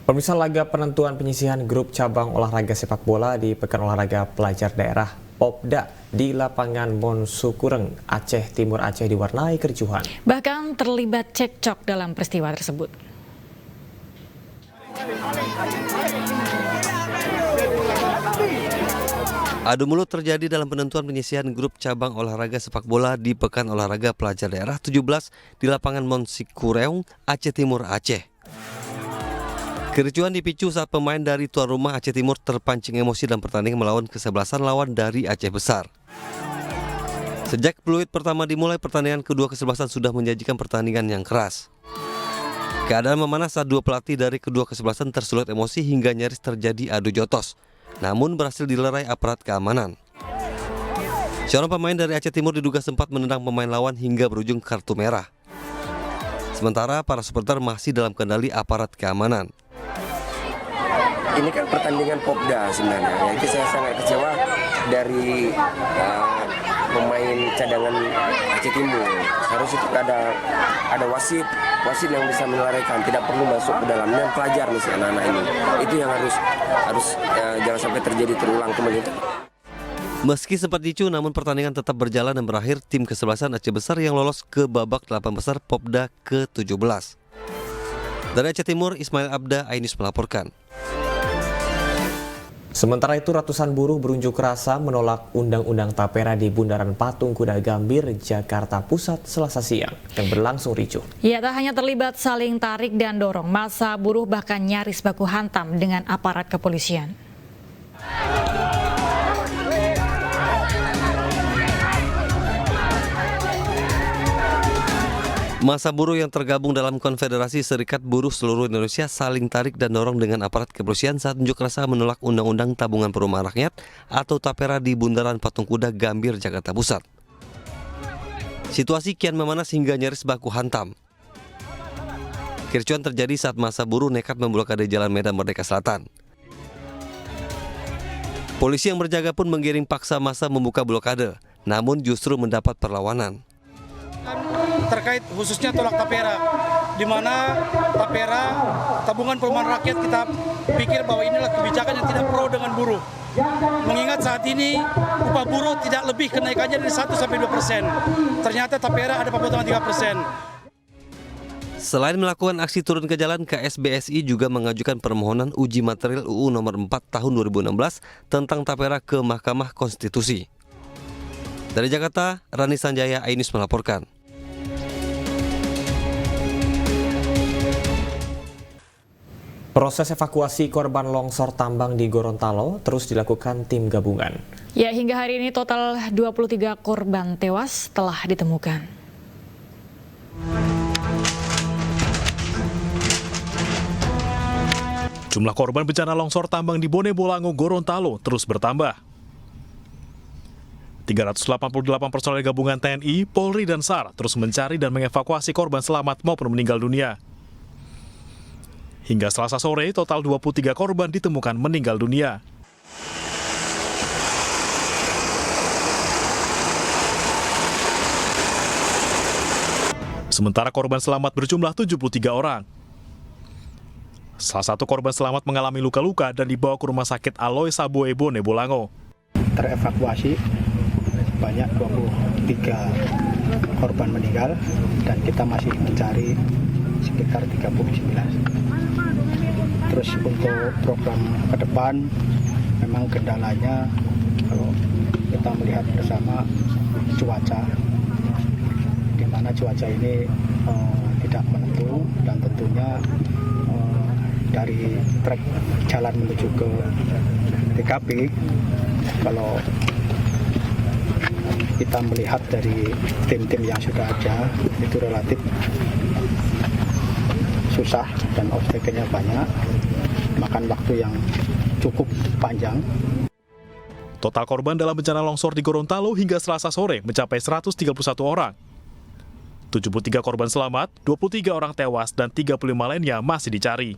Pemirsa, laga penentuan penyisihan grup cabang olahraga sepak bola di Pekan Olahraga Pelajar Daerah Popda di lapangan Monsukureng, Aceh Timur Aceh diwarnai kericuhan. Bahkan terlibat cekcok dalam peristiwa tersebut. Adu mulut terjadi dalam penentuan penyisihan grup cabang olahraga sepak bola di Pekan Olahraga Pelajar Daerah 17 di lapangan Monsukureng, Aceh Timur Aceh. Kericuhan dipicu saat pemain dari tuan rumah Aceh Timur terpancing emosi dan pertandingan melawan kesebelasan lawan dari Aceh Besar. Sejak peluit pertama dimulai, pertandingan kedua kesebelasan sudah menjanjikan pertandingan yang keras. Keadaan memanas saat dua pelatih dari kedua kesebelasan tersulut emosi hingga nyaris terjadi adu jotos, namun berhasil dilerai aparat keamanan. Seorang pemain dari Aceh Timur diduga sempat menendang pemain lawan hingga berujung kartu merah. Sementara para supporter masih dalam kendali aparat keamanan. Ini kan pertandingan Popda sebenarnya, ya itu saya sangat kecewa dari pemain cadangan Aceh Timur. Seharusnya ada wasit yang bisa menyelesaikan, tidak perlu masuk ke dalamnya pelajar nih si anak-anak ini. Itu yang harus jangan sampai terjadi terulang kembali. Meski sempat dicu, namun pertandingan tetap berjalan dan berakhir tim kesebelasan Aceh Besar yang lolos ke babak 8 besar Popda ke-17. Dari Aceh Timur, Ismail Abda, Ainus melaporkan. Sementara itu, ratusan buruh berunjuk rasa menolak Undang-Undang Tapera di Bundaran Patung Kuda Gambir, Jakarta Pusat, Selasa siang, yang berlangsung ricuh. Ya, tak hanya terlibat saling tarik dan dorong, massa buruh bahkan nyaris baku hantam dengan aparat kepolisian. Massa buruh yang tergabung dalam Konfederasi Serikat Buruh Seluruh Indonesia saling tarik dan dorong dengan aparat kepolisian saat unjuk rasa menolak Undang-Undang Tabungan Perumahan Rakyat atau Tapera di Bundaran Patung Kuda Gambir, Jakarta Pusat. Situasi kian memanas hingga nyaris baku hantam. Kericuhan terjadi saat massa buruh nekat memblokade Jalan Medan Merdeka Selatan. Polisi yang berjaga pun menggiring paksa massa membuka blokade, namun justru mendapat perlawanan. Terkait khususnya tolak Tapera, di mana Tapera, tabungan perumahan rakyat, kita pikir bahwa inilah kebijakan yang tidak pro dengan buruh. Mengingat saat ini upah buruh tidak lebih kenaikannya dari 1-2%. Ternyata Tapera ada pemotongan 3%. Selain melakukan aksi turun ke jalan, KSBSI juga mengajukan permohonan uji material UU nomor 4 tahun 2016 tentang Tapera ke Mahkamah Konstitusi. Dari Jakarta, Rani Sanjaya, Ainus melaporkan. Proses evakuasi korban longsor tambang di Gorontalo terus dilakukan tim gabungan. Ya, hingga hari ini total 23 korban tewas telah ditemukan. Jumlah korban bencana longsor tambang di Bone Bolango, Gorontalo terus bertambah. 388 personel gabungan TNI, Polri, dan SAR terus mencari dan mengevakuasi korban selamat maupun meninggal dunia. Hingga Selasa sore, total 23 korban ditemukan meninggal dunia. Sementara korban selamat berjumlah 73 orang. Salah satu korban selamat mengalami luka-luka dan dibawa ke Rumah Sakit Aloy Saboe Bone Bolango. Terevakuasi banyak 23 korban meninggal dan kita masih mencari sekitar 39. Terus untuk program ke depan memang kendalanya kalau kita melihat bersama cuaca, di mana cuaca ini tidak menentu dan tentunya dari trek jalan menuju ke TKP, kalau kita melihat dari tim-tim yang sudah ada itu relatif susah dan obstacle-nya banyak, makan waktu yang cukup panjang. Total korban dalam bencana longsor di Gorontalo hingga Selasa sore mencapai 131 orang. 73 korban selamat, 23 orang tewas, dan 35 lainnya masih dicari.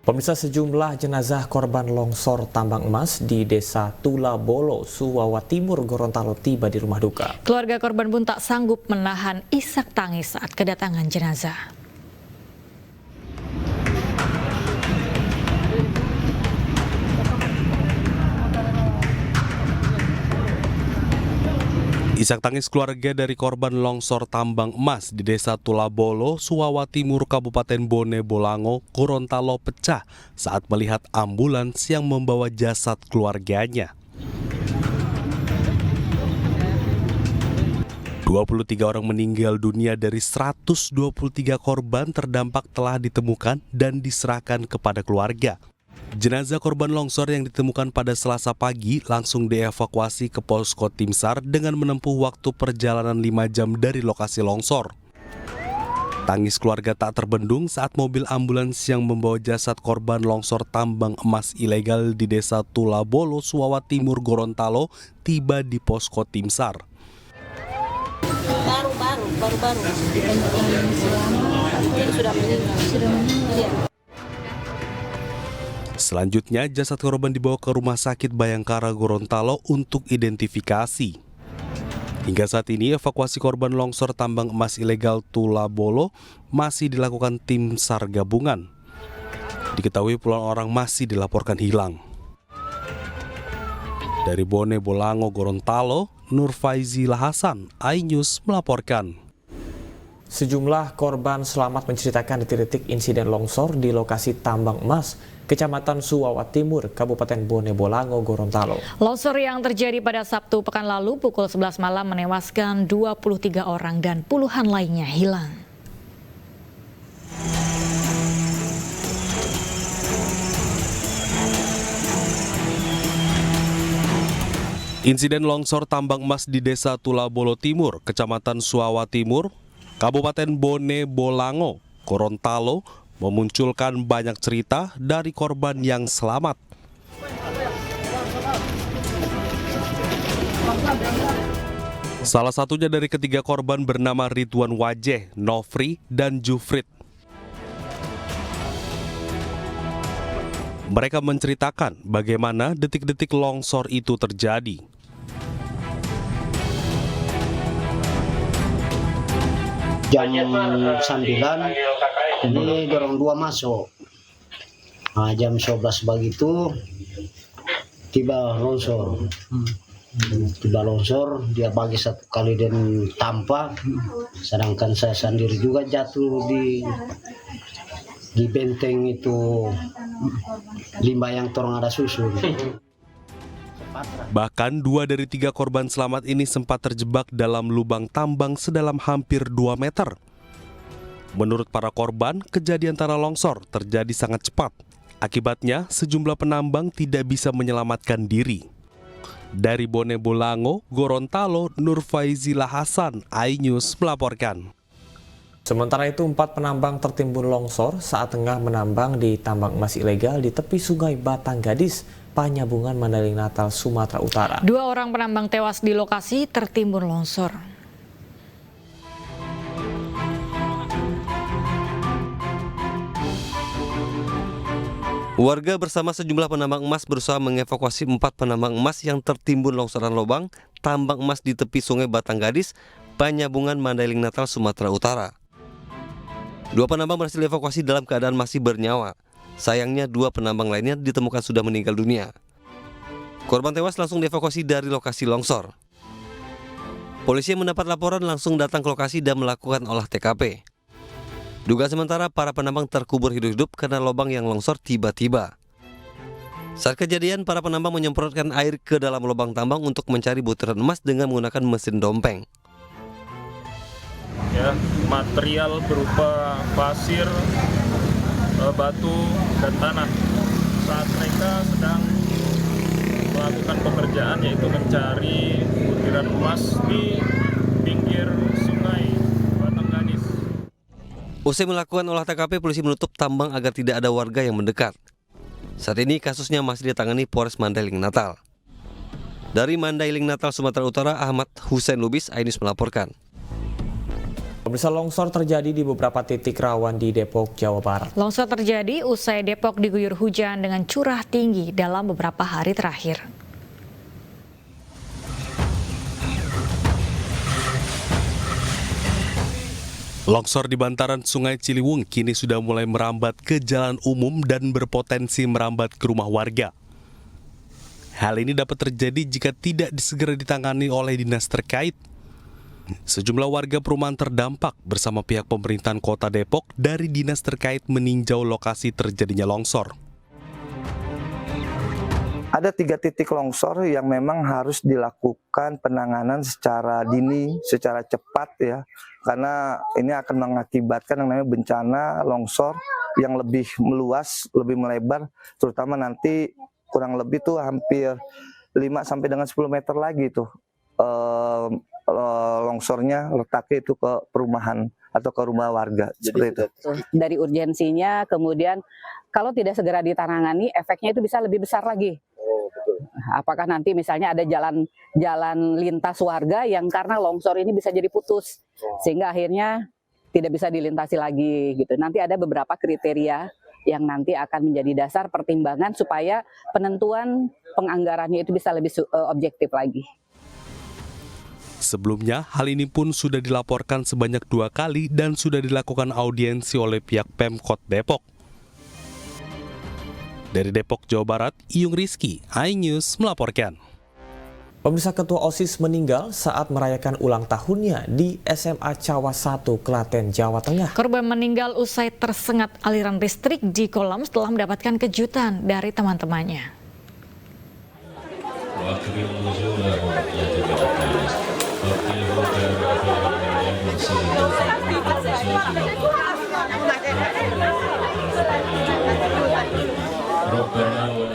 Pemirsa, sejumlah jenazah korban longsor tambang emas di Desa Tulabolo, Suwawa Timur, Gorontalo tiba di rumah duka. Keluarga korban pun tak sanggup menahan isak tangis saat kedatangan jenazah. Isak tangis keluarga dari korban longsor tambang emas di Desa Tulabolo, Suwawa Timur, Kabupaten Bone Bolango, Gorontalo pecah saat melihat ambulans yang membawa jasad keluarganya. 23 orang meninggal dunia dari 123 korban terdampak telah ditemukan dan diserahkan kepada keluarga. Jenazah korban longsor yang ditemukan pada Selasa pagi langsung dievakuasi ke posko Tim SAR dengan menempuh waktu perjalanan 5 jam dari lokasi longsor. Tangis keluarga tak terbendung saat mobil ambulans yang membawa jasad korban longsor tambang emas ilegal di Desa Tulabolo, Suwawa Timur, Gorontalo tiba di posko Tim SAR. Baru. Sudah meninggal. Selanjutnya, jasad korban dibawa ke Rumah Sakit Bayangkara Gorontalo untuk identifikasi. Hingga saat ini, evakuasi korban longsor tambang emas ilegal Tulabolo masih dilakukan tim SAR gabungan. Diketahui puluhan orang masih dilaporkan hilang. Dari Bone Bolango, Gorontalo, Nur Faizi Lahasan, iNews melaporkan. Sejumlah korban selamat menceritakan detik-detik insiden longsor di lokasi tambang emas, Kecamatan Suwawa Timur, Kabupaten Bone Bolango, Gorontalo. Longsor yang terjadi pada Sabtu pekan lalu pukul 11 malam menewaskan 23 orang dan puluhan lainnya hilang. Insiden longsor tambang emas di Desa Tulabolo Timur, Kecamatan Suwawa Timur, Kabupaten Bone Bolango, Gorontalo memunculkan banyak cerita dari korban yang selamat. Salah satunya dari ketiga korban bernama Ridwan Wajeh, Nofri, dan Jufrid. Mereka menceritakan bagaimana detik-detik longsor itu terjadi. Jam 9 ini dorong 2 masuk. Nah, jam 11 begitu tiba longsor. Dia bagi satu kali dan tampak, sedangkan saya sendiri juga jatuh di benteng itu limbah yang torong ada susu. Bahkan 2 dari 3 korban selamat ini sempat terjebak dalam lubang tambang sedalam hampir 2 meter. Menurut para korban, kejadian tanah longsor terjadi sangat cepat. Akibatnya, sejumlah penambang tidak bisa menyelamatkan diri. Dari Bone Bolango, Gorontalo, Nur Faizi Lahasan, iNews melaporkan. Sementara itu, 4 penambang tertimbun longsor saat tengah menambang di tambang emas ilegal di tepi Sungai Batang Gadis, Panyabungan, Mandailing Natal, Sumatera Utara. 2 orang penambang tewas di lokasi tertimbun longsor. Warga bersama sejumlah penambang emas berusaha mengevakuasi 4 penambang emas yang tertimbun longsoran lubang tambang emas di tepi Sungai Batang Gadis, Panyabungan, Mandailing Natal, Sumatera Utara. 2 penambang berhasil dievakuasi dalam keadaan masih bernyawa. Sayangnya 2 penambang lainnya ditemukan sudah meninggal dunia. Korban tewas langsung dievakuasi dari lokasi longsor. Polisi yang mendapat laporan langsung datang ke lokasi dan melakukan olah TKP. Dugaan sementara para penambang terkubur hidup-hidup karena lubang yang longsor tiba-tiba. Saat kejadian, para penambang menyemprotkan air ke dalam lubang tambang untuk mencari butiran emas dengan menggunakan mesin dompeng. Ya, material berupa pasir, batu, dan tanah. Saat mereka sedang melakukan pekerjaan yaitu mencari butiran emas di pinggir sungai Batang Gadis. Usai melakukan olah TKP, polisi menutup tambang agar tidak ada warga yang mendekat. Saat ini kasusnya masih ditangani Polres Mandailing Natal. Dari Mandailing Natal, Sumatera Utara, Ahmad Hussein Lubis, iNews melaporkan. Pemirsa, longsor terjadi di beberapa titik rawan di Depok, Jawa Barat. Longsor terjadi usai Depok diguyur hujan dengan curah tinggi dalam beberapa hari terakhir. Longsor di bantaran Sungai Ciliwung kini sudah mulai merambat ke jalan umum dan berpotensi merambat ke rumah warga. Hal ini dapat terjadi jika tidak segera ditangani oleh dinas terkait. Sejumlah warga perumahan terdampak bersama pihak pemerintahan Kota Depok dari dinas terkait meninjau lokasi terjadinya longsor. Ada 3 titik longsor yang memang harus dilakukan penanganan secara dini, secara cepat ya, karena ini akan mengakibatkan yang namanya bencana longsor yang lebih meluas, lebih melebar, terutama nanti kurang lebih tuh hampir 5 sampai dengan 10 meter lagi tuh longsornya letaknya itu ke perumahan atau ke rumah warga. Seperti itu. Dari urgensinya, kemudian kalau tidak segera ditangani, efeknya itu bisa lebih besar lagi. Apakah nanti misalnya ada jalan lintas warga yang karena longsor ini bisa jadi putus, sehingga akhirnya tidak bisa dilintasi lagi gitu. Nanti ada beberapa kriteria yang nanti akan menjadi dasar pertimbangan supaya penentuan penganggarannya itu bisa lebih objektif lagi. Sebelumnya, hal ini pun sudah dilaporkan sebanyak 2 kali dan sudah dilakukan audiensi oleh pihak Pemkot Depok. Dari Depok, Jawa Barat, Iyung Rizky, iNews melaporkan. Pemirsa, Ketua OSIS meninggal saat merayakan ulang tahunnya di SMA Cawa 1, Klaten, Jawa Tengah. Korban meninggal usai tersengat aliran listrik di kolam setelah mendapatkan kejutan dari teman-temannya.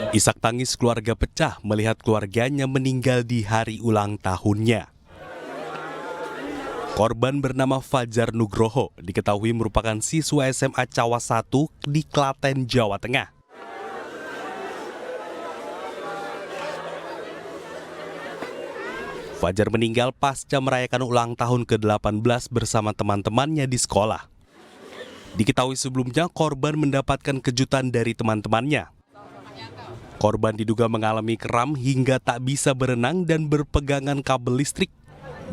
Isak tangis keluarga pecah melihat keluarganya meninggal di hari ulang tahunnya. Korban bernama Fajar Nugroho diketahui merupakan siswa SMA Cawa 1 di Klaten, Jawa Tengah. Fajar meninggal pasca merayakan ulang tahun ke-18 bersama teman-temannya di sekolah. Diketahui sebelumnya korban mendapatkan kejutan dari teman-temannya. Korban diduga mengalami kram hingga tak bisa berenang dan berpegangan kabel listrik.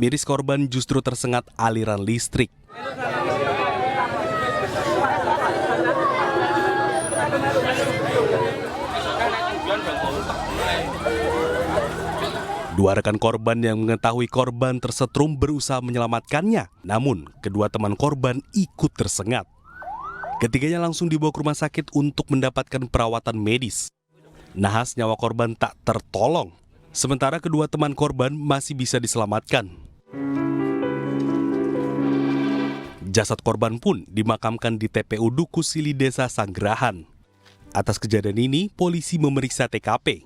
Miris korban justru tersengat aliran listrik. Dua rekan korban yang mengetahui korban tersetrum berusaha menyelamatkannya, namun kedua teman korban ikut tersengat. Ketiganya langsung dibawa ke rumah sakit untuk mendapatkan perawatan medis. Nahas nyawa korban tak tertolong, sementara kedua teman korban masih bisa diselamatkan. Jasad korban pun dimakamkan di TPU Duku Sili Desa Sanggerahan. Atas kejadian ini, polisi memeriksa TKP.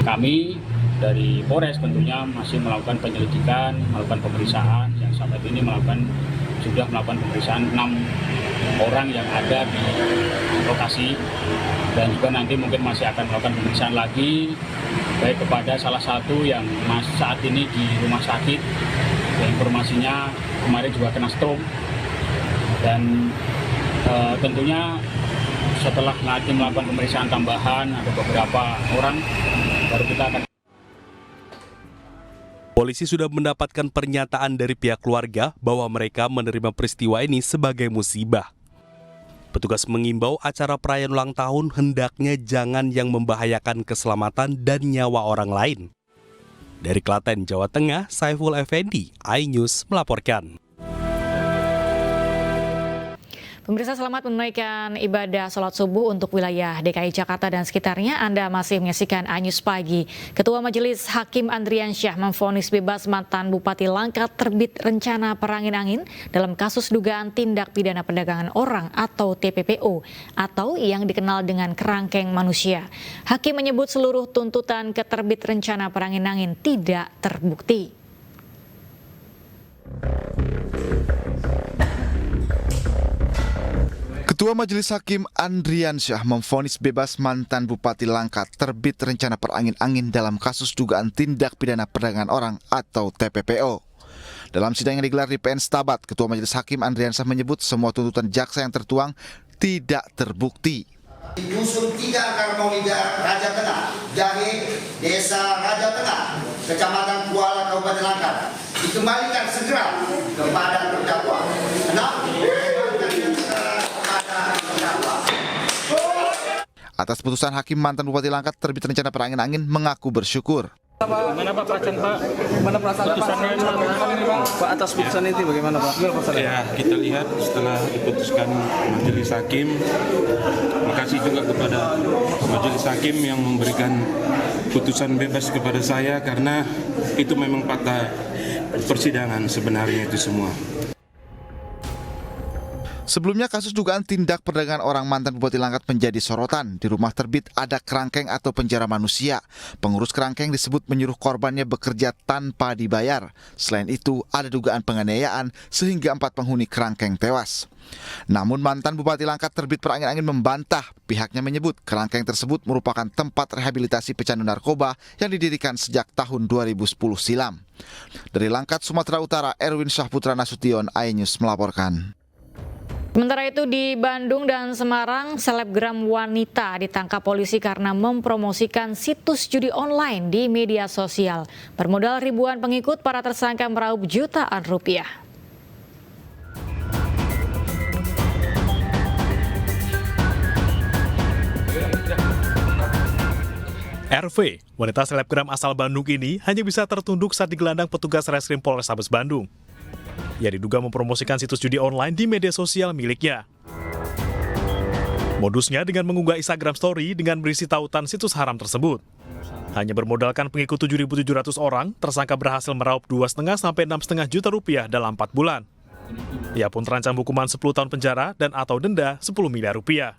Kami dari Polres tentunya masih melakukan penyelidikan, melakukan pemeriksaan, yang sampai ini sudah melakukan pemeriksaan 6 orang yang ada di lokasi, dan juga nanti mungkin masih akan melakukan pemeriksaan lagi baik kepada salah satu yang saat ini di rumah sakit, yang informasinya kemarin juga kena stroke, dan tentunya setelah nanti melakukan pemeriksaan tambahan ada beberapa orang, baru kita akan. Polisi sudah mendapatkan pernyataan dari pihak keluarga bahwa mereka menerima peristiwa ini sebagai musibah. Petugas mengimbau acara perayaan ulang tahun hendaknya jangan yang membahayakan keselamatan dan nyawa orang lain. Dari Klaten, Jawa Tengah, Saiful Effendi, iNews melaporkan. Pemirsa, selamat menunaikan ibadah sholat subuh untuk wilayah DKI Jakarta dan sekitarnya. Anda masih menyaksikan iNews Pagi. Ketua Majelis Hakim Andriansyah memvonis bebas mantan Bupati Langkat terbit rencana perangin-angin dalam kasus dugaan tindak pidana perdagangan orang atau TPPO atau yang dikenal dengan kerangkeng manusia. Hakim menyebut seluruh tuntutan keterbit rencana perangin-angin tidak terbukti. Ketua Majelis Hakim Andriansyah memvonis bebas mantan Bupati Langkat terbit rencana perangin-angin dalam kasus dugaan tindak pidana perdagangan orang atau TPPO. Dalam sidang yang digelar di PN Stabat, Ketua Majelis Hakim Andriansyah menyebut semua tuntutan jaksa yang tertuang tidak terbukti. Dusun 3 Karmaulida Raja Tengah, Jahe, Desa Raja Tengah, Kecamatan Kuala, Kabupaten Langkat, dikembalikan segera kepada terdakwa. Atas putusan Hakim mantan Bupati Langkat terbit rencana perangin-angin mengaku bersyukur. Gimana Pak perasaan Pak? Gimana perasaan Pak atas putusan itu bagaimana Pak? Ya, kita lihat setelah diputuskan Majelis Hakim, makasih juga kepada Majelis Hakim yang memberikan putusan bebas kepada saya karena itu memang fakta persidangan sebenarnya itu semua. Sebelumnya kasus dugaan tindak perdagangan orang mantan Bupati Langkat menjadi sorotan. Di rumah terbit ada kerangkeng atau penjara manusia. Pengurus kerangkeng disebut menyuruh korbannya bekerja tanpa dibayar. Selain itu ada dugaan penganiayaan sehingga 4 penghuni kerangkeng tewas. Namun mantan Bupati Langkat terbit perangin-angin membantah. Pihaknya menyebut kerangkeng tersebut merupakan tempat rehabilitasi pecandu narkoba yang didirikan sejak tahun 2010 silam. Dari Langkat, Sumatera Utara, Erwin Syahputra Nasution, iNews melaporkan. Sementara itu di Bandung dan Semarang, selebgram wanita ditangkap polisi karena mempromosikan situs judi online di media sosial. Bermodal ribuan pengikut, para tersangka meraup jutaan rupiah. RV, wanita selebgram asal Bandung ini hanya bisa tertunduk saat digelandang petugas Reskrim Polrestabes Bandung. Ia diduga mempromosikan situs judi online di media sosial miliknya. Modusnya dengan mengunggah Instagram Story dengan berisi tautan situs haram tersebut. Hanya bermodalkan pengikut 7.700 orang, tersangka berhasil meraup 2,5 sampai 6,5 juta rupiah dalam 4 bulan. Ia pun terancam hukuman 10 tahun penjara dan atau denda 10 miliar rupiah.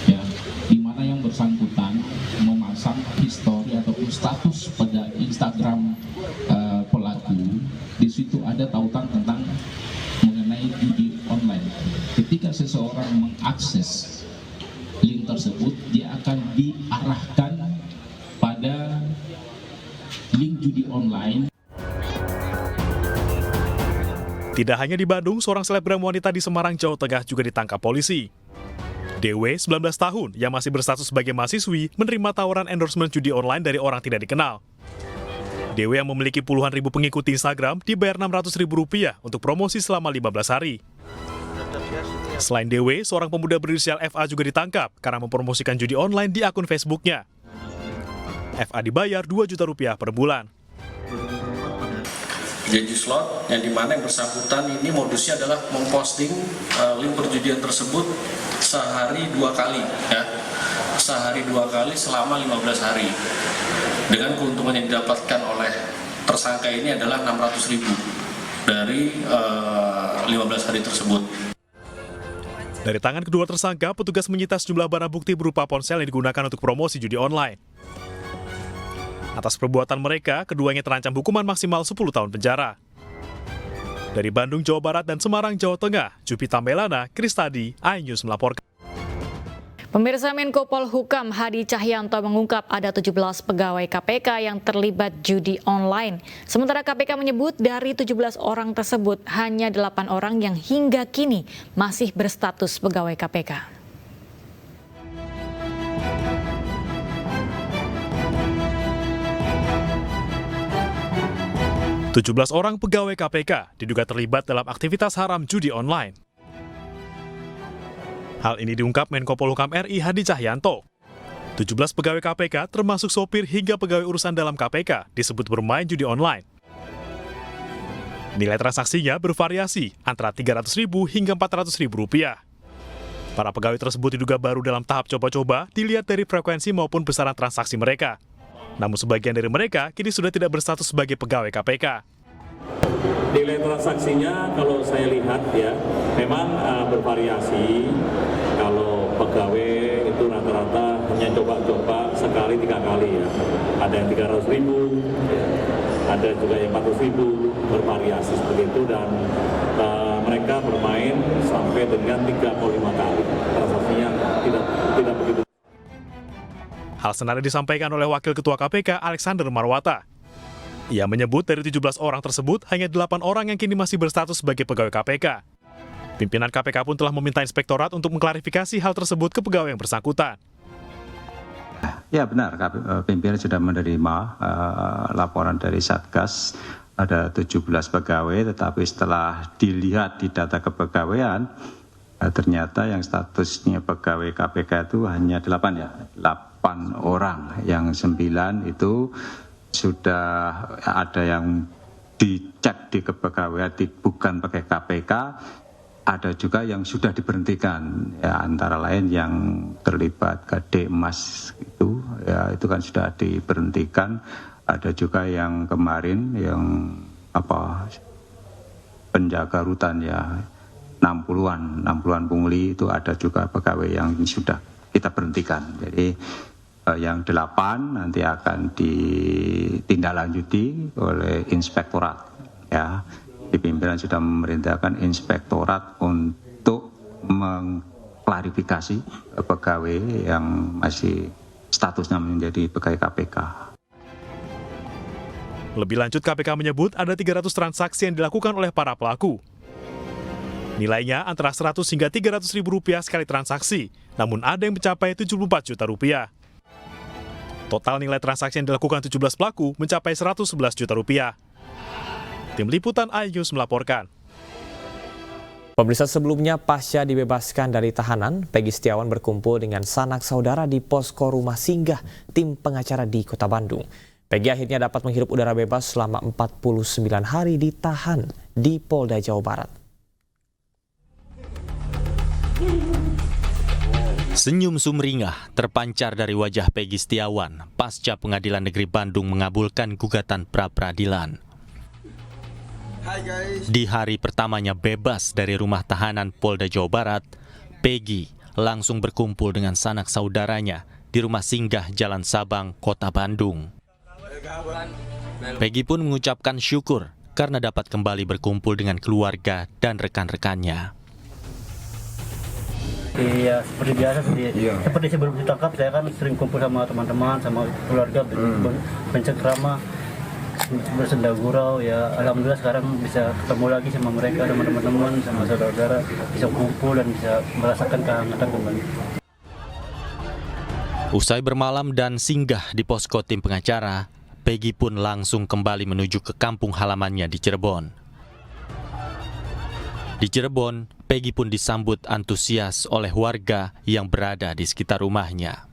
Ya, di mana yang bersangkutan memasang histori ataupun status pada Instagram pelaku, di situ ada tautan tentang mengenai judi online. Ketika seseorang mengakses link tersebut, dia akan diarahkan pada link judi online. Tidak hanya di Bandung, seorang selebgram wanita di Semarang, Jawa Tengah juga ditangkap polisi. DW, 19 tahun, yang masih berstatus sebagai mahasiswi, menerima tawaran endorsement judi online dari orang tidak dikenal. DW yang memiliki puluhan ribu pengikut di Instagram dibayar Rp600.000 untuk promosi selama 15 hari. Selain DW, seorang pemuda berinisial FA juga ditangkap karena mempromosikan judi online di akun Facebooknya. FA dibayar Rp2 juta per bulan. Janji slot yang dimana yang bersangkutan ini modusnya adalah memposting link perjudian tersebut sehari 2 kali, ya. Sehari 2 kali selama 15 hari. Dengan keuntungan yang didapatkan oleh tersangka ini adalah Rp600.000 dari 15 hari tersebut. Dari tangan kedua tersangka, petugas menyita sejumlah barang bukti berupa ponsel yang digunakan untuk promosi judi online. Atas perbuatan mereka, keduanya terancam hukuman maksimal 10 tahun penjara. Dari Bandung, Jawa Barat, dan Semarang, Jawa Tengah, Jupita Melana, Kristadi, iNews melaporkan. Pemirsa, Menko Polhukam Hadi Cahyanto mengungkap ada 17 pegawai KPK yang terlibat judi online. Sementara KPK menyebut dari 17 orang tersebut hanya 8 orang yang hingga kini masih berstatus pegawai KPK. "17 orang pegawai KPK diduga terlibat dalam aktivitas haram judi online. Hal ini diungkap Menko Polhukam RI Hadi Cahyanto. 17 pegawai KPK termasuk sopir hingga pegawai urusan dalam KPK disebut bermain judi online. Nilai transaksinya bervariasi antara Rp300.000 hingga Rp400.000. Para pegawai tersebut diduga baru dalam tahap coba-coba dilihat dari frekuensi maupun besaran transaksi mereka. Namun sebagian dari mereka kini sudah tidak berstatus sebagai pegawai KPK. Nilai transaksinya kalau saya lihat ya memang bervariasi. Kalau pegawai itu rata-rata hanya coba-coba sekali 3 kali ya. Ada yang Rp300.000, ya. Ada juga yang Rp400.000, bervariasi seperti itu, dan mereka bermain sampai dengan 35 kali. Transaksinya tidak begitu. Hal senada disampaikan oleh Wakil Ketua KPK Alexander Marwata. Ia menyebut dari 17 orang tersebut, hanya 8 orang yang kini masih berstatus sebagai pegawai KPK. Pimpinan KPK pun telah meminta inspektorat untuk mengklarifikasi hal tersebut ke pegawai yang bersangkutan. Ya benar, pimpinan sudah menerima laporan dari Satgas, ada 17 pegawai, tetapi setelah dilihat di data kepegawaian, Ternyata yang statusnya pegawai KPK itu hanya 8 orang, yang 9 itu sudah ada yang dicek di kepegawaian bukan pakai KPK, ada juga yang sudah diberhentikan, ya antara lain yang terlibat Gade Emas itu, ya itu kan sudah diberhentikan. Ada juga yang kemarin yang penjaga rutan ya 60-an pungli itu ada juga pegawai yang sudah kita berhentikan. Jadi yang 8 nanti akan ditindaklanjuti oleh inspektorat. Ya, di pimpinan sudah memerintahkan inspektorat untuk mengklarifikasi pegawai yang masih statusnya menjadi pegawai KPK. Lebih lanjut, KPK menyebut ada 300 transaksi yang dilakukan oleh para pelaku. Nilainya antara 100 hingga 300 ribu rupiah sekali transaksi, namun ada yang mencapai 74 juta rupiah. Total nilai transaksi yang dilakukan 17 pelaku mencapai 111 juta rupiah. Tim Liputan iNews melaporkan. Pemirsa, sebelumnya pasca dibebaskan dari tahanan, Peggy Setiawan berkumpul dengan sanak saudara di posko rumah singgah tim pengacara di Kota Bandung. Peggy akhirnya dapat menghirup udara bebas selama 49 hari ditahan di Polda Jawa Barat. Senyum sumringah terpancar dari wajah Peggy Setiawan pasca Pengadilan Negeri Bandung mengabulkan gugatan pra-peradilan. Di hari pertamanya bebas dari rumah tahanan Polda Jawa Barat, Peggy langsung berkumpul dengan sanak saudaranya di rumah singgah Jalan Sabang, Kota Bandung. Peggy pun mengucapkan syukur karena dapat kembali berkumpul dengan keluarga dan rekan-rekannya. Iya, seperti biasa seperti sebelum ditangkap saya kan sering kumpul sama teman-teman, sama keluarga, bercengkrama, bersenda gurau. Ya alhamdulillah sekarang bisa ketemu lagi sama mereka, sama teman-teman, sama saudara-saudara, bisa kumpul dan bisa merasakan kehangatan kembali. Usai bermalam dan singgah di posko tim pengacara, Peggy pun langsung kembali menuju ke kampung halamannya di Cirebon. Di Cirebon, Peggy pun disambut antusias oleh warga yang berada di sekitar rumahnya.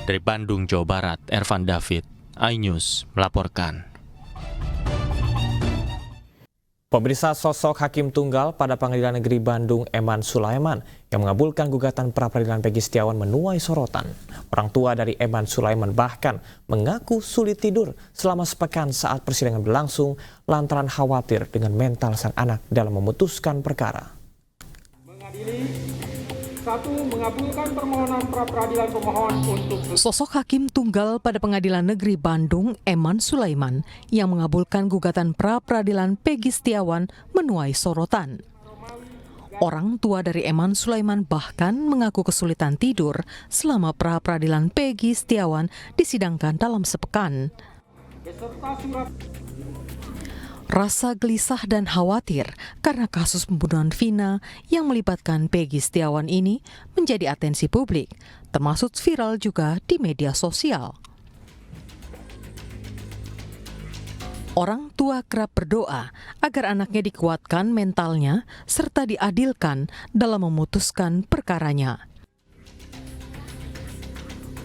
Dari Bandung, Jawa Barat, Ervan David, iNews melaporkan. Pemirsa, sosok hakim tunggal pada Pengadilan Negeri Bandung, Eman Sulaiman, yang mengabulkan gugatan pra-peradilan Peggy Setiawan menuai sorotan. Orang tua dari Eman Sulaiman bahkan mengaku sulit tidur selama sepekan saat persidangan berlangsung lantaran khawatir dengan mental sang anak dalam memutuskan perkara. Mengabulkan permohonan pra-peradilan pemohon untuk... Sosok hakim tunggal pada Pengadilan Negeri Bandung, Eman Sulaiman, yang mengabulkan gugatan pra-peradilan Peggy Setiawan menuai sorotan. Orang tua dari Eman Sulaiman bahkan mengaku kesulitan tidur selama pra-peradilan Peggy Setiawan disidangkan dalam sepekan. Rasa gelisah dan khawatir karena kasus pembunuhan Vina yang melibatkan Peggy Setiawan ini menjadi atensi publik, termasuk viral juga di media sosial. Orang tua kerap berdoa agar anaknya dikuatkan mentalnya serta diadilkan dalam memutuskan perkaranya.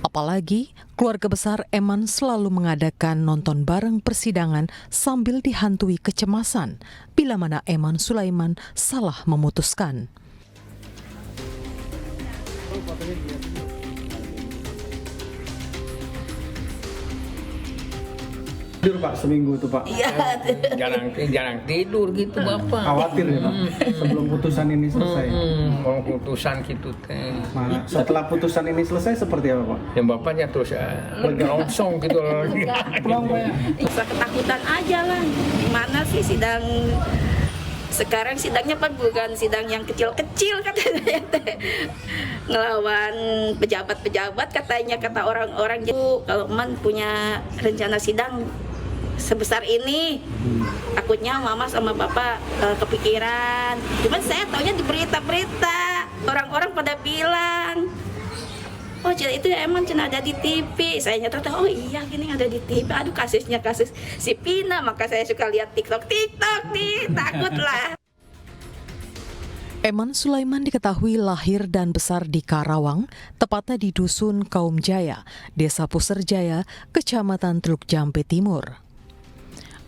Apalagi keluarga besar Eman selalu mengadakan nonton bareng persidangan sambil dihantui kecemasan bila mana Eman Sulaiman salah memutuskan. Tidur Pak seminggu tuh Pak. Iya. jarang tidur gitu Bapak. Khawatir ya Pak. Sebelum putusan ini selesai. Mau putusan gitu teh. Nah, setelah putusan ini selesai seperti apa Pak? Ya Bapaknya terus ngerongsong gitu loh. Pulang Pak ya. Bisa ketakutan aja lah. Gimana sih sidang sekarang sidangnya kan bukan sidang yang kecil-kecil katanya teh. Ngelawan pejabat-pejabat katanya, kata orang-orang itu kalau Man punya rencana sidang sebesar ini, takutnya mama sama bapak kepikiran. Cuman saya taunya di berita-berita orang-orang pada bilang, oh itu ya emang cina ada di TV. Saya nyata oh iya gini ada di TV. Aduh kasusnya kasus si Vina, maka saya suka lihat TikTok nih, takut lah. Eman Sulaiman diketahui lahir dan besar di Karawang, tepatnya di Dusun Kaum Jaya, Desa Puserjaya, Kecamatan Teluk Jambe Timur.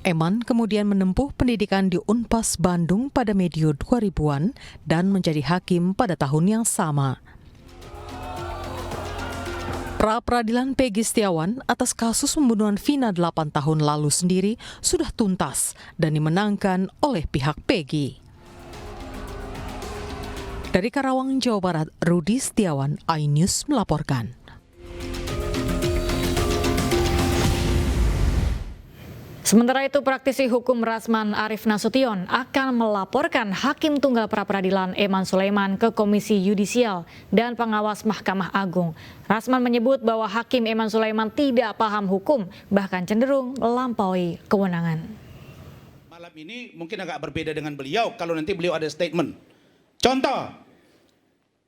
Eman kemudian menempuh pendidikan di Unpas Bandung pada medio 2000-an dan menjadi hakim pada tahun yang sama. Pra-peradilan Peggy Setiawan atas kasus pembunuhan Vina 8 tahun lalu sendiri sudah tuntas dan dimenangkan oleh pihak Peggy. Dari Karawang, Jawa Barat, Rudi Setiawan, iNews melaporkan. Sementara itu, praktisi hukum Rasman Arief Nasution akan melaporkan Hakim Tunggal Pra-peradilan Eman Sulaiman ke Komisi Yudisial dan Pengawas Mahkamah Agung. Rasman menyebut bahwa Hakim Eman Sulaiman tidak paham hukum, bahkan cenderung melampaui kewenangan. Malam ini mungkin agak berbeda dengan beliau kalau nanti beliau ada statement. Contoh,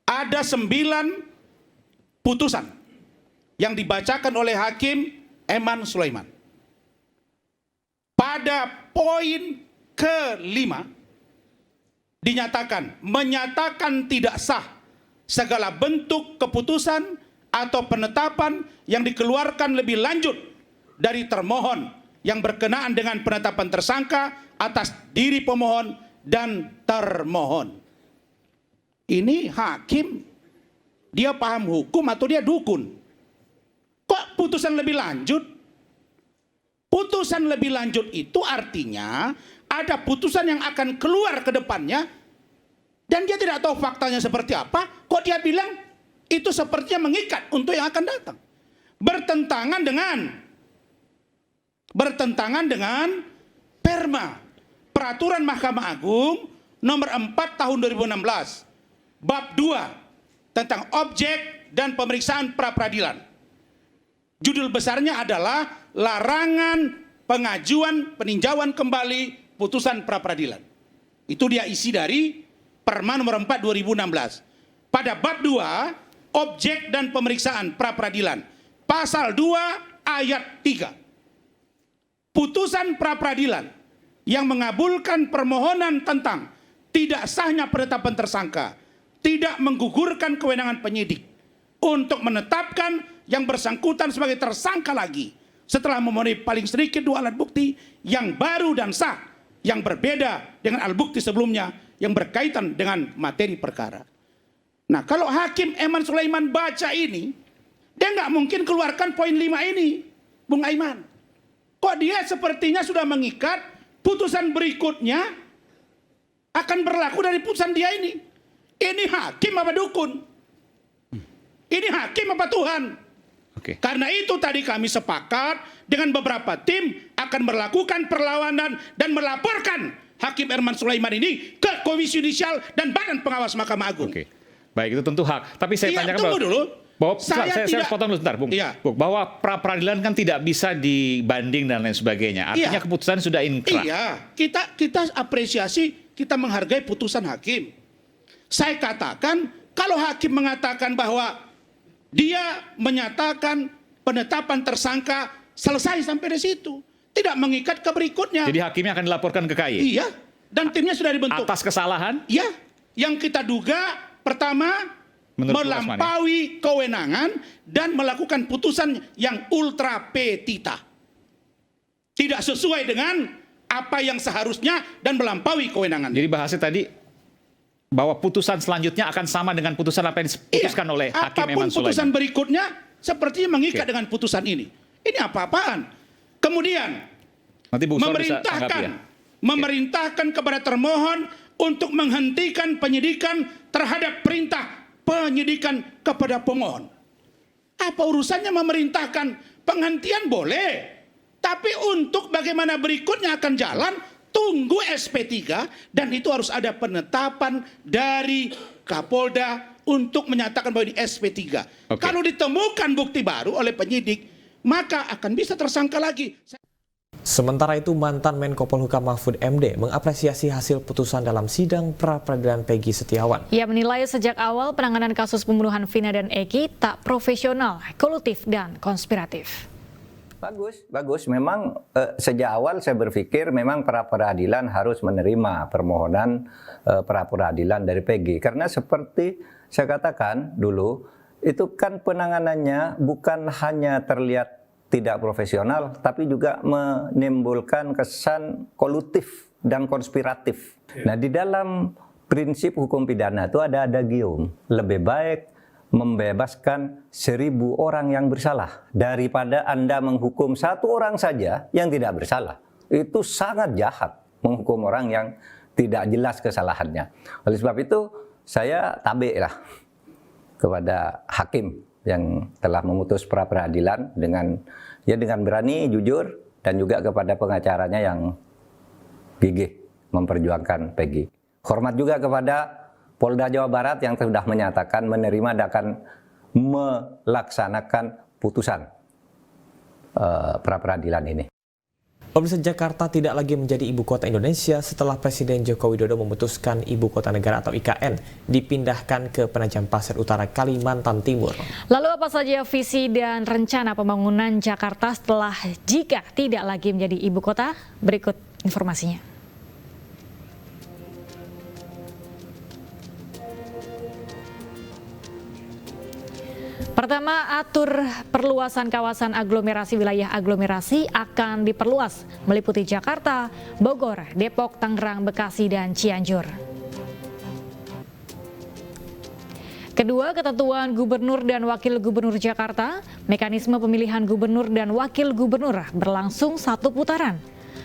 ada 9 putusan yang dibacakan oleh Hakim Eman Sulaiman. Pada poin ke-5 menyatakan tidak sah segala bentuk keputusan atau penetapan yang dikeluarkan lebih lanjut dari termohon yang berkenaan dengan penetapan tersangka atas diri pemohon dan termohon. Ini hakim, dia paham hukum atau dia dukun? Kok putusan lebih lanjut? Putusan lebih lanjut itu artinya ada putusan yang akan keluar ke depannya dan dia tidak tahu faktanya seperti apa, kok dia bilang itu sepertinya mengikat untuk yang akan datang. Bertentangan dengan Perma, Peraturan Mahkamah Agung nomor 4 tahun 2016, bab 2 tentang objek dan pemeriksaan pra-peradilan. Judul besarnya adalah larangan pengajuan peninjauan kembali putusan pra-peradilan. Itu dia isi dari Perma nomor 4 2016. Pada bab 2, objek dan pemeriksaan pra-peradilan, pasal 2 ayat 3. Putusan pra-peradilan yang mengabulkan permohonan tentang tidak sahnya penetapan tersangka tidak menggugurkan kewenangan penyidik untuk menetapkan yang bersangkutan sebagai tersangka lagi setelah memenuhi paling sedikit 2 alat bukti yang baru dan sah yang berbeda dengan alat bukti sebelumnya yang berkaitan dengan materi perkara. Nah, kalau Hakim Eman Sulaiman baca ini, dia nggak mungkin keluarkan poin 5 ini, Bung Aiman. Kok dia sepertinya sudah mengikat putusan berikutnya akan berlaku dari putusan dia ini. Ini hakim apa dukun? Ini hakim apa Tuhan? Karena itu tadi kami sepakat dengan beberapa tim akan melakukan perlawanan dan melaporkan Hakim Eman Sulaiman ini ke Komisi Yudisial dan Badan Pengawas Mahkamah Agung. Baik, itu tentu hak. Tapi saya tanyakan tunggu dulu. Bahwa saya potong dulu sebentar, Bung. Bung. Bahwa pra-peradilan kan tidak bisa dibanding dan lain sebagainya. Artinya keputusan sudah inkrah. Iya, kita apresiasi, kita menghargai putusan hakim. Saya katakan kalau hakim mengatakan bahwa dia menyatakan penetapan tersangka selesai sampai di situ, tidak mengikat ke berikutnya. Jadi hakimnya akan dilaporkan ke KAI? Iya, dan timnya sudah dibentuk. Atas kesalahan? Iya, yang kita duga pertama melampaui kewenangan dan melakukan putusan yang ultra petita. Tidak sesuai dengan apa yang seharusnya dan melampaui kewenangan. Jadi bahasnya tadi bahwa putusan selanjutnya akan sama dengan putusan apa yang diputuskan oleh Hakim Eman Sulaiman. Apapun putusan berikutnya sepertinya mengikat dengan putusan ini. Ini apa-apaan? Kemudian memerintahkan kepada termohon untuk menghentikan penyidikan terhadap perintah penyidikan kepada pemohon. Apa urusannya memerintahkan? Penghentian boleh, tapi untuk bagaimana berikutnya akan jalan, tunggu SP3 dan itu harus ada penetapan dari Kapolda untuk menyatakan bahwa ini SP3. Kalau ditemukan bukti baru oleh penyidik, maka akan bisa tersangka lagi. Sementara itu, mantan Menko Polhukam Mahfud MD mengapresiasi hasil putusan dalam sidang pra-peradilan Peggy Setiawan. Ia menilai sejak awal penanganan kasus pembunuhan Vina dan Eki tak profesional, kolutif, dan konspiratif. Bagus. Memang sejak awal saya berpikir memang pra peradilan harus menerima permohonan pra peradilan dari PG. Karena seperti saya katakan dulu, itu kan penanganannya bukan hanya terlihat tidak profesional, tapi juga menimbulkan kesan kolutif dan konspiratif. Nah, di dalam prinsip hukum pidana itu ada adagium, lebih baik membebaskan 1000 orang yang bersalah daripada Anda menghukum 1 orang saja yang tidak bersalah. Itu sangat jahat menghukum orang yang tidak jelas kesalahannya. Oleh sebab itu saya tabik lah kepada hakim yang telah memutus pra peradilan dengan berani, jujur, dan juga kepada pengacaranya yang gigih memperjuangkan Peggy. Hormat juga kepada Polda Jawa Barat yang sudah menyatakan menerima dan akan melaksanakan putusan pra peradilan ini. Pemirsa, Jakarta tidak lagi menjadi ibu kota Indonesia setelah Presiden Joko Widodo memutuskan ibu kota negara atau IKN dipindahkan ke Penajam Pasir Utara, Kalimantan Timur. Lalu apa saja visi dan rencana pembangunan Jakarta setelah jika tidak lagi menjadi ibu kota? Berikut informasinya. Pertama, atur perluasan kawasan aglomerasi. Wilayah aglomerasi akan diperluas meliputi Jakarta, Bogor, Depok, Tangerang, Bekasi, dan Cianjur. Kedua, ketentuan gubernur dan wakil gubernur Jakarta. Mekanisme pemilihan gubernur dan wakil gubernur berlangsung 1 putaran.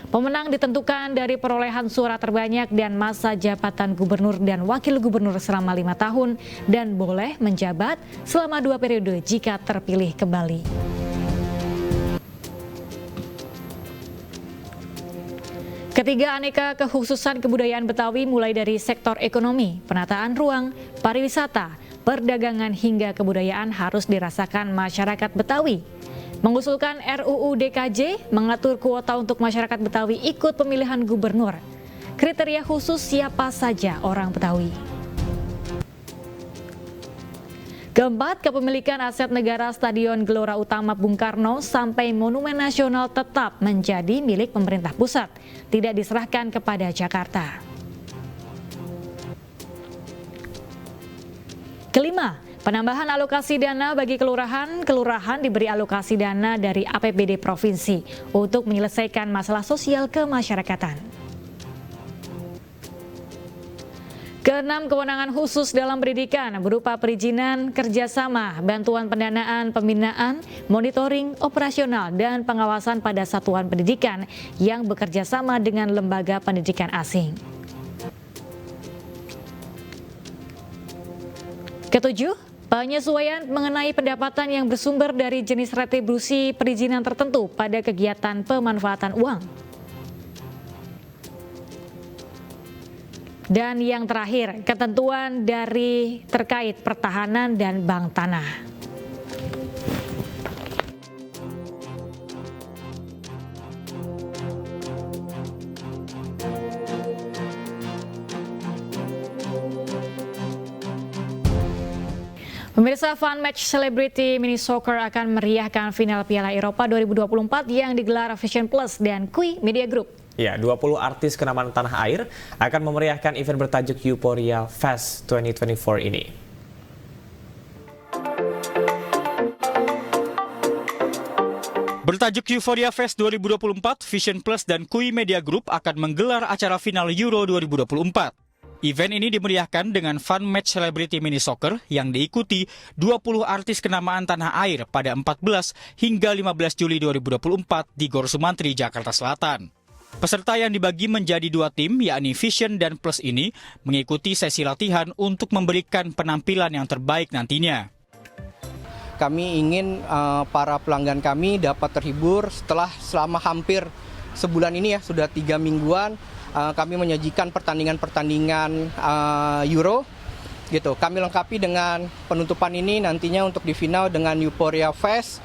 Pemenang ditentukan dari perolehan suara terbanyak dan masa jabatan gubernur dan wakil gubernur selama 5 tahun dan boleh menjabat selama 2 periode jika terpilih kembali. Ketiga, aneka kekhususan kebudayaan Betawi mulai dari sektor ekonomi, penataan ruang, pariwisata, perdagangan hingga kebudayaan harus dirasakan masyarakat Betawi. Mengusulkan RUU DKJ mengatur kuota untuk masyarakat Betawi ikut pemilihan gubernur. Kriteria khusus siapa saja orang Betawi. Keempat, kepemilikan aset negara Stadion Gelora Utama Bung Karno sampai Monumen Nasional tetap menjadi milik pemerintah pusat, tidak diserahkan kepada Jakarta. Kelima, penambahan alokasi dana bagi kelurahan diberi alokasi dana dari APBD provinsi untuk menyelesaikan masalah sosial kemasyarakatan. Keenam, kewenangan khusus dalam pendidikan berupa perizinan, kerjasama, bantuan pendanaan, pembinaan, monitoring, operasional, dan pengawasan pada satuan pendidikan yang bekerja sama dengan lembaga pendidikan asing. Ketujuh, penyesuaian mengenai pendapatan yang bersumber dari jenis retribusi perizinan tertentu pada kegiatan pemanfaatan uang. Dan yang terakhir, ketentuan dari terkait pertahanan dan bank tanah. Pemirsa, Fun Match Celebrity Mini Soccer akan meriahkan final Piala Eropa 2024 yang digelar Vision Plus dan Kui Media Group. Ya, 20 artis kenamaan tanah air akan memeriahkan event bertajuk Euphoria Fest 2024 ini. Bertajuk Euphoria Fest 2024, Vision Plus dan Kui Media Group akan menggelar acara final Euro 2024. Event ini dimeriahkan dengan Fun Match Celebrity Mini Soccer yang diikuti 20 artis kenamaan tanah air pada 14 hingga 15 Juli 2024 di Gor Sumantri, Jakarta Selatan. Peserta yang dibagi menjadi 2 tim, yakni Vision dan Plus ini, mengikuti sesi latihan untuk memberikan penampilan yang terbaik nantinya. Kami ingin para pelanggan kami dapat terhibur selama hampir sebulan ini ya, sudah 3 mingguan. Kami menyajikan pertandingan-pertandingan Euro gitu. Kami lengkapi dengan penutupan ini nantinya untuk di final dengan Euphoria Fest.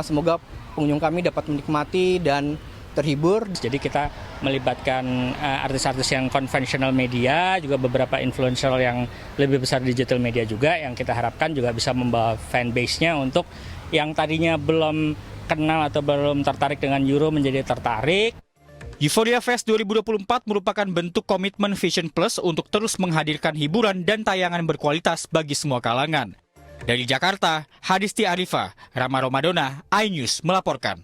Semoga pengunjung kami dapat menikmati dan terhibur. Jadi kita melibatkan artis-artis yang konvensional media, juga beberapa influencer yang lebih besar digital media juga, yang kita harapkan juga bisa membawa fanbase-nya untuk yang tadinya belum kenal atau belum tertarik dengan Euro menjadi tertarik. Euphoria Fest 2024 merupakan bentuk komitmen Vision Plus untuk terus menghadirkan hiburan dan tayangan berkualitas bagi semua kalangan. Dari Jakarta, Hadisti Arifa, Rama Romadona, iNews melaporkan.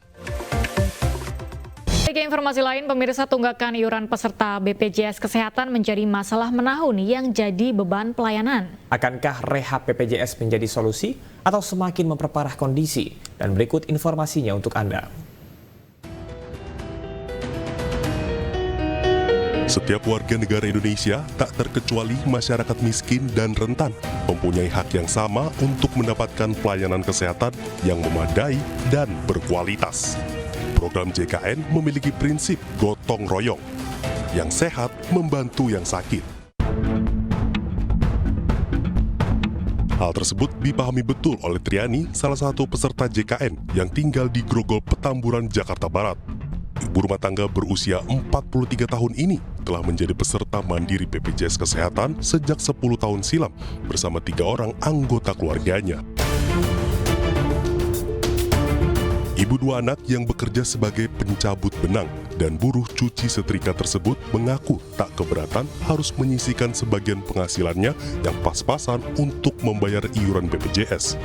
Ke informasi lain, pemirsa, tunggakan iuran peserta BPJS Kesehatan menjadi masalah menahun yang jadi beban pelayanan. Akankah rehab BPJS menjadi solusi atau semakin memperparah kondisi? Dan berikut informasinya untuk Anda. Setiap warga negara Indonesia, tak terkecuali masyarakat miskin dan rentan, mempunyai hak yang sama untuk mendapatkan pelayanan kesehatan yang memadai dan berkualitas. Program JKN memiliki prinsip gotong royong, yang sehat membantu yang sakit. Hal tersebut dipahami betul oleh Triani, salah satu peserta JKN yang tinggal di Grogol, Petamburan, Jakarta Barat. Ibu rumah tangga berusia 43 tahun ini telah menjadi peserta mandiri BPJS Kesehatan sejak 10 tahun silam bersama 3 orang anggota keluarganya. Ibu 2 anak yang bekerja sebagai pencabut benang dan buruh cuci setrika tersebut mengaku tak keberatan harus menyisihkan sebagian penghasilannya yang pas-pasan untuk membayar iuran BPJS.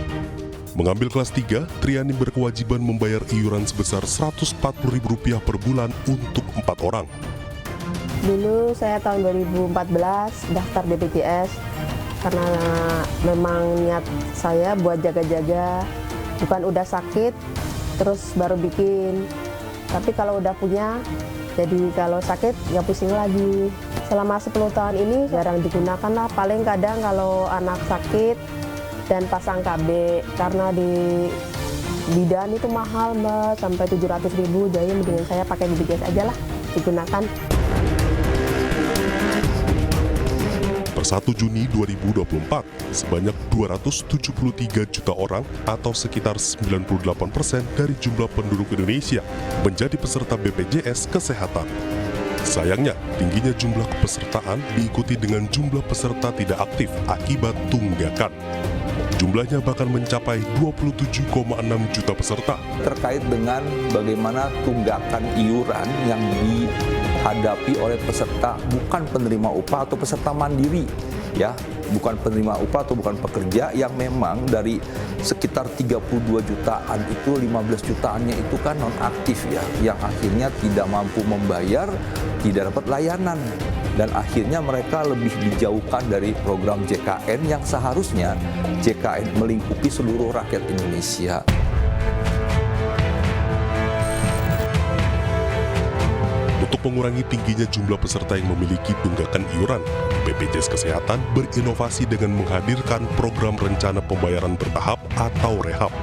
Mengambil kelas 3, Triani berkewajiban membayar iuran sebesar Rp140.000 per bulan untuk 4 orang. Dulu saya tahun 2014 daftar BPJS karena memang niat saya buat jaga-jaga, bukan udah sakit terus baru bikin. Tapi kalau udah punya, jadi kalau sakit nggak pusing lagi. Selama 10 tahun ini jarang digunakan lah, paling kadang kalau anak sakit dan pasang KB, karena di bidan itu mahal Mbak, sampai 700.000, jadi mendingan saya pakai BPJS aja lah, digunakan. Per 1 Juni 2024, sebanyak 273 juta orang atau sekitar 98% dari jumlah penduduk Indonesia menjadi peserta BPJS Kesehatan. Sayangnya, tingginya jumlah kepesertaan diikuti dengan jumlah peserta tidak aktif akibat tunggakan. Jumlahnya bahkan mencapai 27,6 juta peserta. Terkait dengan bagaimana tunggakan iuran yang dihadapi oleh peserta bukan penerima upah atau peserta mandiri, ya, bukan penerima upah atau bukan pekerja yang memang dari sekitar 32 jutaan itu 15 jutaannya itu kan nonaktif ya, yang akhirnya tidak mampu membayar, tidak dapat layanan. Dan akhirnya mereka lebih dijauhkan dari program JKN yang seharusnya JKN melingkupi seluruh rakyat Indonesia. Untuk mengurangi tingginya jumlah peserta yang memiliki tunggakan iuran, BPJS Kesehatan berinovasi dengan menghadirkan program rencana pembayaran bertahap atau rehab.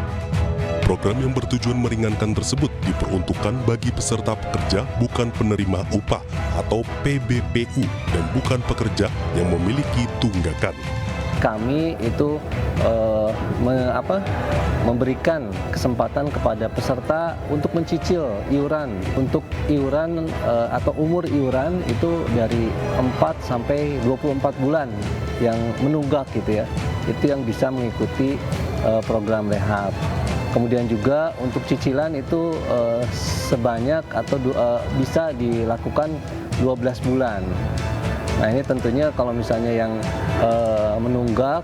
Program yang bertujuan meringankan tersebut diperuntukkan bagi peserta pekerja bukan penerima upah atau PBPU dan bukan pekerja yang memiliki tunggakan. Kami itu memberikan kesempatan kepada peserta untuk mencicil iuran. Untuk iuran atau umur iuran itu dari 4 sampai 24 bulan yang menunggak gitu ya. Itu yang bisa mengikuti program rehab. Kemudian juga untuk cicilan itu sebanyak atau bisa dilakukan 12 bulan. Nah ini tentunya kalau misalnya yang menunggak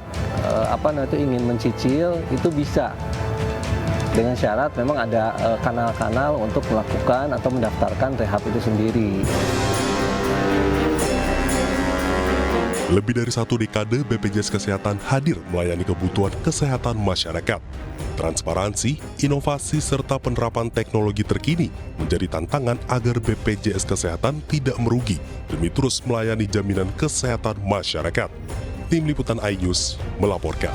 ingin mencicil itu bisa, dengan syarat memang ada kanal-kanal untuk melakukan atau mendaftarkan rehab itu sendiri. Lebih dari 1 dekade BPJS Kesehatan hadir melayani kebutuhan kesehatan masyarakat. Transparansi, inovasi, serta penerapan teknologi terkini menjadi tantangan agar BPJS Kesehatan tidak merugi demi terus melayani jaminan kesehatan masyarakat. Tim Liputan iNews melaporkan.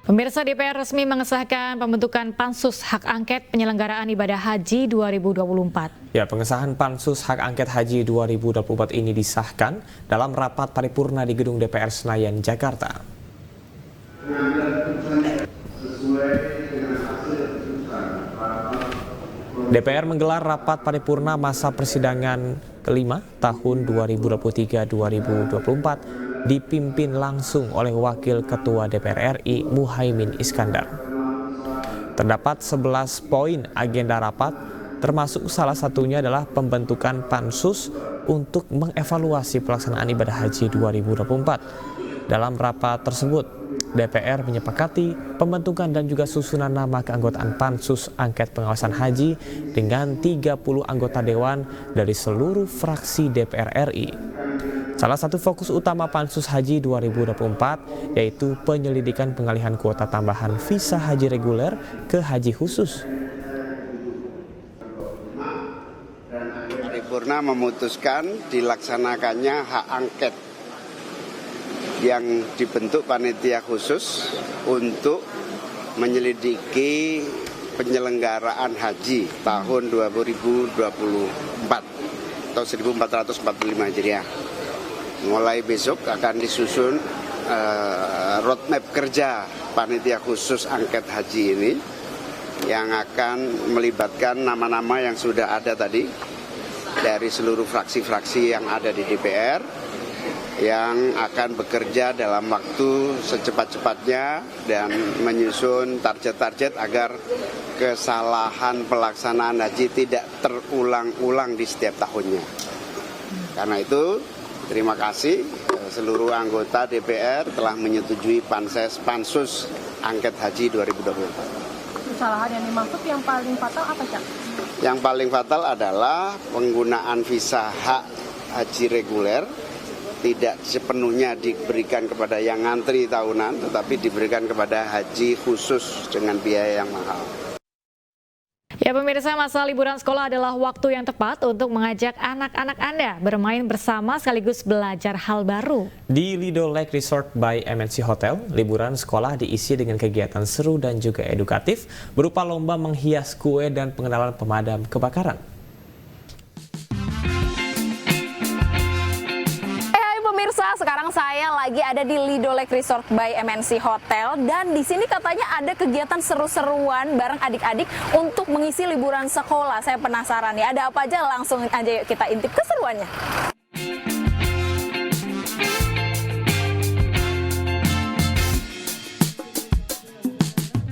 Pemirsa, DPR resmi mengesahkan pembentukan Pansus Hak Angket Penyelenggaraan Ibadah Haji 2024. Ya, pengesahan Pansus Hak Angket Haji 2024 ini disahkan dalam rapat paripurna di Gedung DPR Senayan, Jakarta. DPR menggelar rapat paripurna masa persidangan kelima tahun 2023-2024 dipimpin langsung oleh Wakil Ketua DPR RI Muhaimin Iskandar. Terdapat 11 poin agenda rapat, termasuk salah satunya adalah pembentukan pansus untuk mengevaluasi pelaksanaan ibadah haji 2024. Dalam rapat tersebut, DPR menyepakati pembentukan dan juga susunan nama keanggotaan pansus angket pengawasan haji dengan 30 anggota dewan dari seluruh fraksi DPR RI. Salah satu fokus utama pansus haji 2024 yaitu penyelidikan pengalihan kuota tambahan visa haji reguler ke haji khusus. Paripurna memutuskan dilaksanakannya hak angket yang dibentuk panitia khusus untuk menyelidiki penyelenggaraan haji tahun 2024 atau 1445 Hijriah. Mulai besok akan disusun roadmap kerja panitia khusus angket haji ini yang akan melibatkan nama-nama yang sudah ada tadi dari seluruh fraksi-fraksi yang ada di DPR yang akan bekerja dalam waktu secepat-cepatnya dan menyusun target-target agar kesalahan pelaksanaan haji tidak terulang-ulang di setiap tahunnya. Karena itu, terima kasih seluruh anggota DPR telah menyetujui pansus angket haji 2024. Kesalahan yang dimaksud yang paling fatal apa, Cak? Yang paling fatal adalah penggunaan visa hak haji reguler tidak sepenuhnya diberikan kepada yang ngantri tahunan, tetapi diberikan kepada haji khusus dengan biaya yang mahal. Ya pemirsa, masa liburan sekolah adalah waktu yang tepat untuk mengajak anak-anak Anda bermain bersama sekaligus belajar hal baru. Di Lido Lake Resort by MNC Hotel, liburan sekolah diisi dengan kegiatan seru dan juga edukatif berupa lomba menghias kue dan pengenalan pemadam kebakaran. Sekarang saya lagi ada di Lido Lake Resort by MNC Hotel dan di sini katanya ada kegiatan seru-seruan bareng adik-adik untuk mengisi liburan sekolah. Saya penasaran ya, ada apa aja? Langsung aja yuk kita intip keseruannya.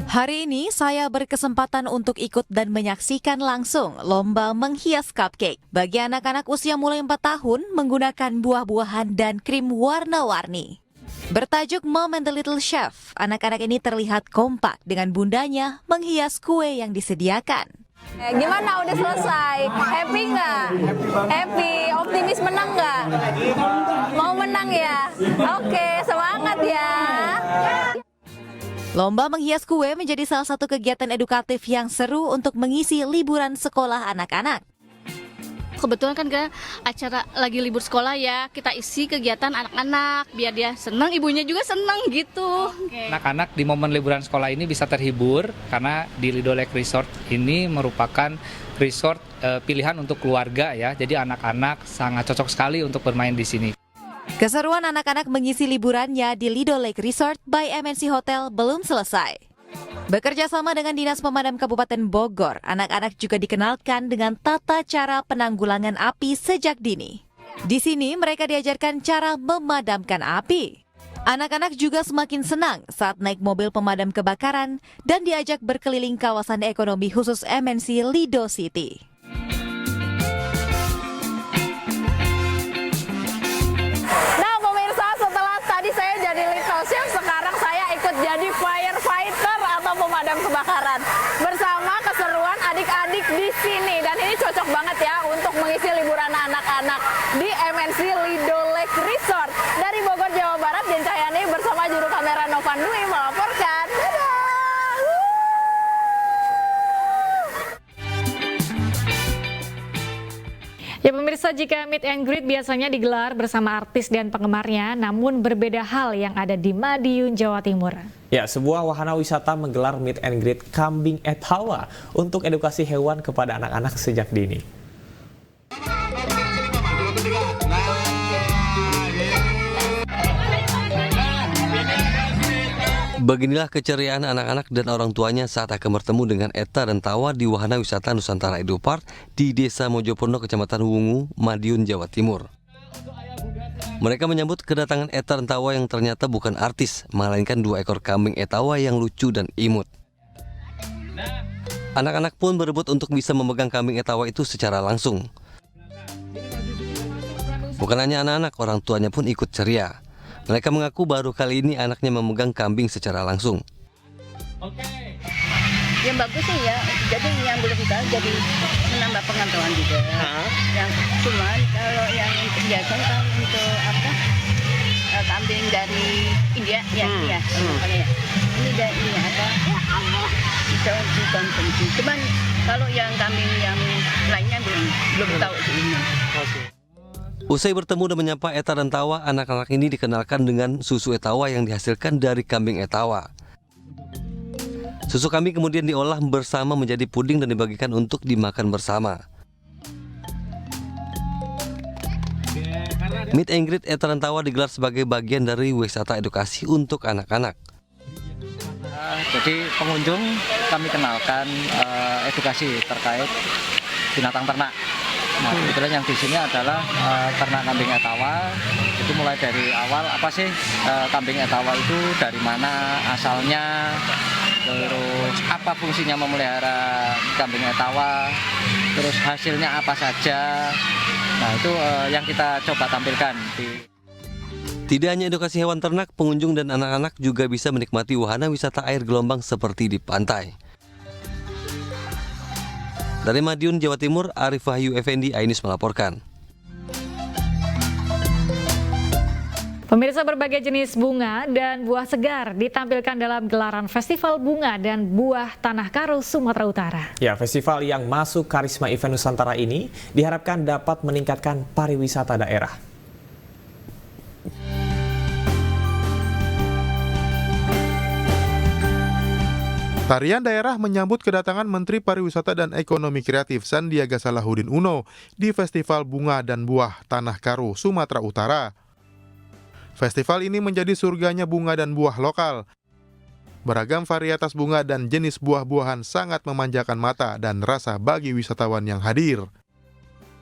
Hari ini saya berkesempatan untuk ikut dan menyaksikan langsung lomba menghias cupcake. Bagi anak-anak usia mulai 4 tahun menggunakan buah-buahan dan krim warna-warni. Bertajuk Mom and the Little Chef, anak-anak ini terlihat kompak dengan bundanya menghias kue yang disediakan. Gimana, udah selesai? Happy nggak? Happy, optimis menang nggak? Mau menang ya? Oke, semangat ya! Lomba menghias kue menjadi salah satu kegiatan edukatif yang seru untuk mengisi liburan sekolah anak-anak. Kebetulan kan acara lagi libur sekolah ya, kita isi kegiatan anak-anak biar dia senang, ibunya juga senang gitu. Anak-anak di momen liburan sekolah ini bisa terhibur karena di Lido Lake Resort ini merupakan resort pilihan untuk keluarga ya. Jadi anak-anak sangat cocok sekali untuk bermain di sini. Keseruan anak-anak mengisi liburannya di Lido Lake Resort by MNC Hotel belum selesai. Bekerja sama dengan Dinas Pemadam Kabupaten Bogor, anak-anak juga dikenalkan dengan tata cara penanggulangan api sejak dini. Di sini mereka diajarkan cara memadamkan api. Anak-anak juga semakin senang saat naik mobil pemadam kebakaran dan diajak berkeliling kawasan ekonomi khusus MNC Lido City. Jadi firefighter atau pemadam kebakaran bersama keseruan adik-adik di sini, dan ini cocok banget ya untuk mengisi liburan anak-anak di MNC Lido Lake Resort. Dari Bogor, Jawa Barat, Jen Cahyani bersama juru kamera Novan Dwi melaporkan. Ya pemirsa, jika meet and greet biasanya digelar bersama artis dan penggemarnya, namun berbeda hal yang ada di Madiun, Jawa Timur. Ya, sebuah wahana wisata menggelar meet and greet kambing et Hawa untuk edukasi hewan kepada anak-anak sejak dini. Beginilah keceriaan anak-anak dan orang tuanya saat akan bertemu dengan Eta dan Tawa di Wahana Wisata Nusantara Edu Park di Desa Mojopondo, Kecamatan Wungu, Madiun, Jawa Timur. Mereka menyambut kedatangan Eta Rentawa yang ternyata bukan artis, melainkan 2 ekor kambing Etawa yang lucu dan imut. Anak-anak pun berebut untuk bisa memegang kambing Etawa itu secara langsung. Bukan hanya anak-anak, orang tuanya pun ikut ceria. Mereka mengaku baru kali ini anaknya memegang kambing secara langsung. Yang bagus sih ya, jadi yang belum tahu jadi menambah pengetahuan juga. Yang cuman kalau yang biasa kan untuk apa kambing dari India ya, ya. Ini dari apa? Bisa dikonsumsi. Cuman kalau yang kambing yang lainnya belum tahu ini. Usai bertemu dan menyapa Eta Rentawa, anak-anak ini dikenalkan dengan susu Etawa yang dihasilkan dari kambing Etawa. Susu kambing kemudian diolah bersama menjadi puding dan dibagikan untuk dimakan bersama. Meet and Greet Eta Rentawa digelar sebagai bagian dari wisata edukasi untuk anak-anak. Jadi pengunjung kami kenalkan edukasi terkait binatang ternak. Nah, kebetulan yang di sini adalah ternak kambing Etawa. Itu mulai dari awal apa sih kambing Etawa itu, dari mana asalnya, terus apa fungsinya memelihara kambing Etawa, terus hasilnya apa saja. Nah, itu yang kita coba tampilkan. Tidak hanya edukasi hewan ternak, pengunjung dan anak-anak juga bisa menikmati wahana wisata air gelombang seperti di pantai. Dari Madiun, Jawa Timur, Arif Wahyu Effendi, iNews melaporkan. Pemirsa, berbagai jenis bunga dan buah segar ditampilkan dalam gelaran Festival Bunga dan Buah Tanah Karo, Sumatera Utara. Ya, festival yang masuk Karisma Event Nusantara ini diharapkan dapat meningkatkan pariwisata daerah. Tarian daerah menyambut kedatangan Menteri Pariwisata dan Ekonomi Kreatif Sandiaga Salahuddin Uno di Festival Bunga dan Buah Tanah Karo, Sumatera Utara. Festival ini menjadi surganya bunga dan buah lokal. Beragam varietas bunga dan jenis buah-buahan sangat memanjakan mata dan rasa bagi wisatawan yang hadir.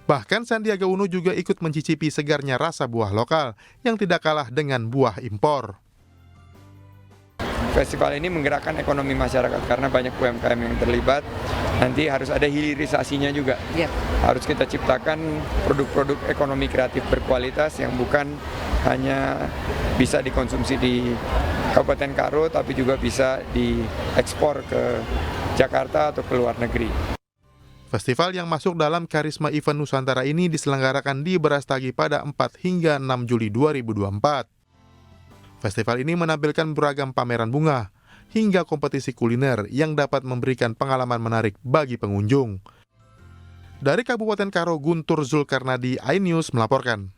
Bahkan Sandiaga Uno juga ikut mencicipi segarnya rasa buah lokal yang tidak kalah dengan buah impor. Festival ini menggerakkan ekonomi masyarakat karena banyak UMKM yang terlibat. Nanti harus ada hilirisasinya juga. Harus kita ciptakan produk-produk ekonomi kreatif berkualitas yang bukan hanya bisa dikonsumsi di Kabupaten Karo, tapi juga bisa diekspor ke Jakarta atau ke luar negeri. Festival yang masuk dalam Karisma Event Nusantara ini diselenggarakan di Brastagi pada 4 hingga 6 Juli 2024. Festival ini menampilkan beragam pameran bunga, hingga kompetisi kuliner yang dapat memberikan pengalaman menarik bagi pengunjung. Dari Kabupaten Karo, Guntur Zulkarnadi, iNews melaporkan.